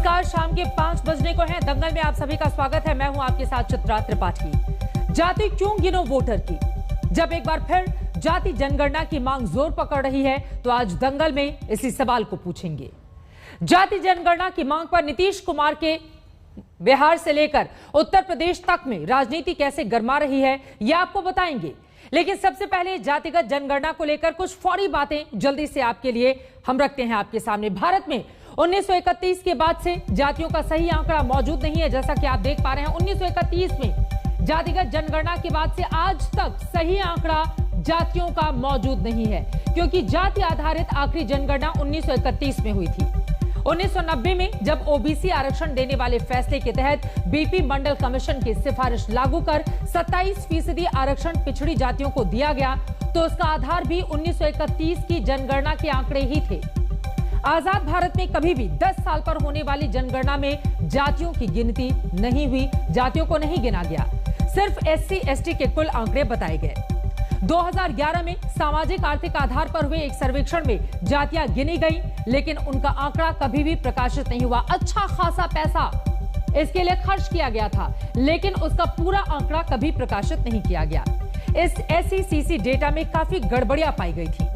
नमस्कार, शाम के 5 बजने को है। दंगल में आप सभी का स्वागत है। मैं हूं आपके साथ चित्रा त्रिपाठी। जाति क्यों गिनो वोटर की? जब एक बार फिर जाति जनगणना की मांग जोर पकड़ रही है तो आज दंगल में इसी सवाल को पूछेंगे। जाति जनगणना की मांग पर नीतीश कुमार के बिहार से लेकर उत्तर प्रदेश तक में राजनीति कैसे गर्मा रही है यह आपको बताएंगे। लेकिन सबसे पहले जातिगत जनगणना को लेकर कुछ फौरी बातें जल्दी से आपके लिए हम रखते हैं आपके सामने। भारत में 1931 के बाद से जातियों का सही आंकड़ा मौजूद नहीं है। जैसा कि आप देख पा रहे हैं, 1931 में जातिगत जनगणना के बाद से आज तक सही आंकड़ा जातियों का मौजूद नहीं है, क्योंकि जाति आधारित आखिरी जनगणना 1931 में हुई थी। 1990 में जब ओबीसी आरक्षण देने वाले फैसले के तहत बीपी मंडल कमीशन की सिफारिश लागू कर 27% आरक्षण पिछड़ी जातियों को दिया गया, तो उसका आधार भी 1931 की जनगणना के आंकड़े ही थे। आजाद भारत में कभी भी 10 साल पर होने वाली जनगणना में जातियों की गिनती नहीं हुई, जातियों को नहीं गिना गया, सिर्फ एससी एसटी के कुल आंकड़े बताए गए। 2011 में सामाजिक आर्थिक आधार पर हुए एक सर्वेक्षण में जातियां गिनी गई, लेकिन उनका आंकड़ा कभी भी प्रकाशित नहीं हुआ। अच्छा खासा पैसा इसके लिए खर्च किया गया था, लेकिन उसका पूरा आंकड़ा कभी प्रकाशित नहीं किया गया। इस एसईसीसी डेटा में काफी गड़बड़ियां पाई गई थी।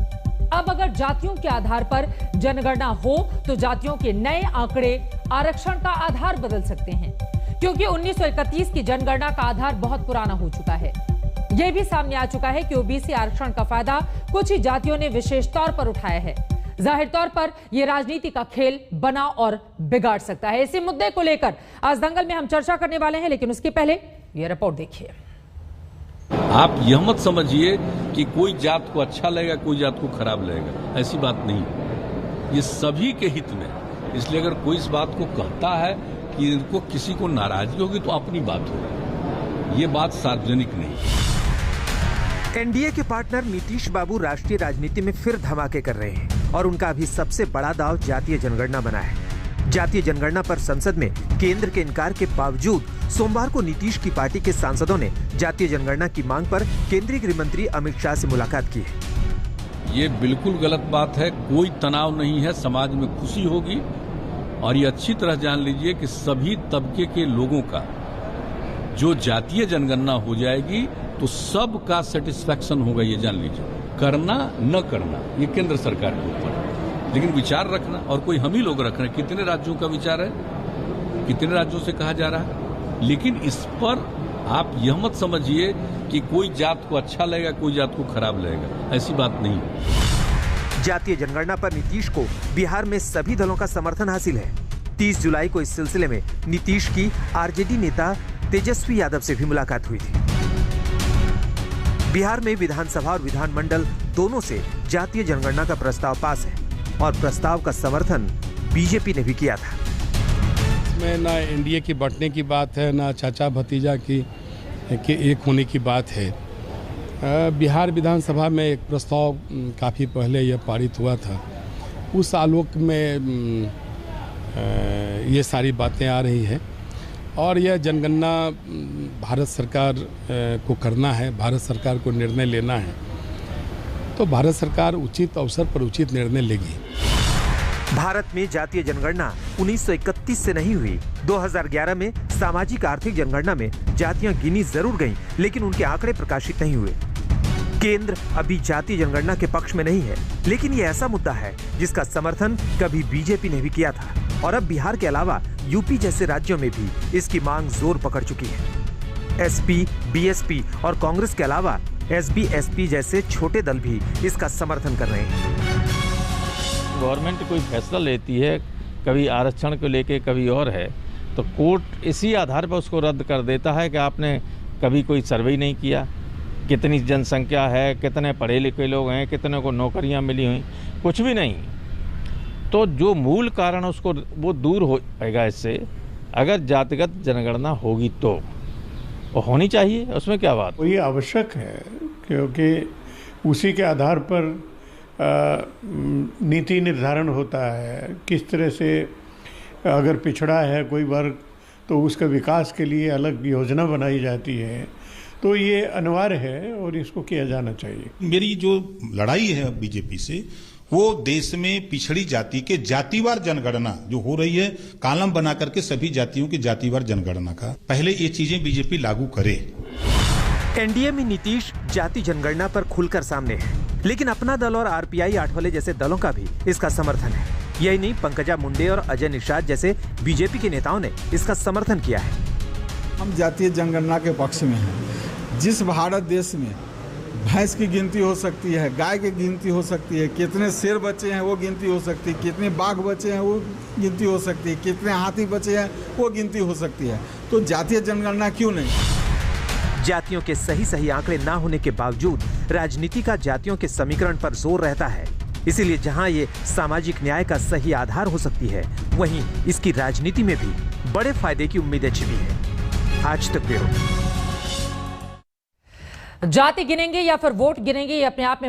अब अगर जातियों के आधार पर जनगणना हो तो जातियों के नए आंकड़े आरक्षण का आधार बदल सकते हैं, क्योंकि 1931 की जनगणना का आधार बहुत पुराना हो चुका है। यह भी सामने आ चुका है कि ओबीसी आरक्षण का फायदा कुछ ही जातियों ने विशेष तौर पर उठाया है। जाहिर तौर पर यह राजनीति का खेल बना और बिगाड़ सकता है। इसी मुद्दे को लेकर आज दंगल में हम चर्चा करने वाले हैं, लेकिन उसके पहले यह रिपोर्ट देखिए। आप यह मत समझिए कि कोई जात को अच्छा लगेगा, कोई जात को खराब लगेगा, ऐसी बात नहीं। ये सभी के हित में। इसलिए अगर कोई इस बात को कहता है कि इनको किसी को नाराजगी होगी तो अपनी बात होगी, ये बात सार्वजनिक नहीं। एनडीए के पार्टनर नीतीश बाबू राष्ट्रीय राजनीति में फिर धमाके कर रहे हैं और उनका अभी सबसे बड़ा दांव जातीय जनगणना बना है। जातीय जनगणना पर संसद में केंद्र के इनकार के बावजूद सोमवार को नीतीश की पार्टी के सांसदों ने जातीय जनगणना की मांग पर केंद्रीय गृह मंत्री अमित शाह से मुलाकात की है। ये बिल्कुल गलत बात है। कोई तनाव नहीं है, समाज में खुशी होगी। और ये अच्छी तरह जान लीजिए कि सभी तबके के लोगों का जो जातीय जनगणना हो जाएगी तो सबका सेटिस्फैक्शन होगा, ये जान लीजिए। करना न करना ये केंद्र सरकार के ऊपर है, लेकिन विचार रखना और कोई हम ही लोग रख रहे हैं। कितने राज्यों का विचार है, कितने राज्यों से कहा जा रहा है, लेकिन इस पर आप यह मत समझिए कि कोई जात को अच्छा लगेगा, कोई जात को खराब लगेगा, ऐसी बात नहीं। जातीय जनगणना पर नीतीश को बिहार में सभी दलों का समर्थन हासिल है। 30 जुलाई को इस सिलसिले में नीतीश की आरजेडी नेता तेजस्वी यादव से भी मुलाकात हुई थी। बिहार में विधानसभा और विधानमंडल दोनों से जातीय जनगणना का प्रस्ताव पास है और प्रस्ताव का समर्थन बीजेपी ने भी किया था। इसमें ना एनडीए की बंटने की बात है, ना चाचा भतीजा की एक होने की बात है। बिहार विधानसभा में एक प्रस्ताव काफ़ी पहले यह पारित हुआ था, उस आलोक में ये सारी बातें आ रही हैं और यह जनगणना भारत सरकार को करना है, भारत सरकार को निर्णय लेना है, तो भारत सरकार उचित अवसर पर उचित निर्णय लेगी। भारत में जातीय जनगणना 1931 से नहीं हुई। 2011 में सामाजिक आर्थिक जनगणना में जातियां गिनी जरूर गईं, लेकिन उनके आंकड़े प्रकाशित नहीं हुए। केंद्र अभी जातीय जनगणना के पक्ष में नहीं है, लेकिन ये ऐसा मुद्दा है जिसका समर्थन कभी बीजेपी ने भी किया था और अब बिहार के अलावा यूपी जैसे राज्यों में भी इसकी मांग जोर पकड़ चुकी है। एसपी, बीएसपी और कांग्रेस के अलावा एसबी, एसपी जैसे छोटे दल भी इसका समर्थन कर रहे हैं। गवर्नमेंट कोई फैसला लेती है, कभी आरक्षण को लेके, कभी और है, तो कोर्ट इसी आधार पर उसको रद्द कर देता है कि आपने कभी कोई सर्वे नहीं किया, कितनी जनसंख्या है, कितने पढ़े लिखे लोग हैं, कितने को नौकरियां मिली हुई, कुछ भी नहीं। तो जो मूल कारण उसको वो दूर हो पाएगा इससे, अगर जातिगत जनगणना होगी तो वो होनी चाहिए, उसमें क्या बात। ये आवश्यक है क्योंकि उसी के आधार पर नीति निर्धारण होता है। किस तरह से अगर पिछड़ा है कोई वर्ग तो उसके विकास के लिए अलग योजना बनाई जाती है, तो ये अनिवार्य है और इसको किया जाना चाहिए। मेरी जो लड़ाई है बीजेपी से वो देश में पिछड़ी जाति के जातिवार जनगणना जो हो रही है, कॉलम बना करके सभी जातियों की जातिवार जनगणना का पहले ये चीजें बीजेपी लागू करे। एनडीए में नीतीश जाति जनगणना पर खुलकर सामने है, लेकिन अपना दल और आरपीआई आठवले जैसे दलों का भी इसका समर्थन है। यही नहीं, पंकजा मुंडे और अजय निषाद जैसे बीजेपी के नेताओं ने इसका समर्थन किया है। हम जातीय जनगणना के पक्ष में हैं। जिस भारत देश में भैंस की गिनती हो सकती है, गाय की गिनती हो सकती है, कितने शेर बचे हैं वो गिनती हो सकती है, कितने बाघ बचे हैं वो गिनती हो सकती है, कितने हाथी बचे हैं वो गिनती हो सकती है, तो जातीय जनगणना क्यों नहीं? जातियों के सही आंकड़े ना होने के बावजूद राजनीति का जातियों के समीकरण पर जोर रहता है। इसीलिए जहां ये सामाजिक न्याय का सही आधार हो सकती है, वहीं इसकी राजनीति में भी बड़े फायदे की उम्मीदें छिपी है। आज तक ब्यूरो। जाति गिनेंगे या फिर वोट गिनेंगे, ये अपने आप में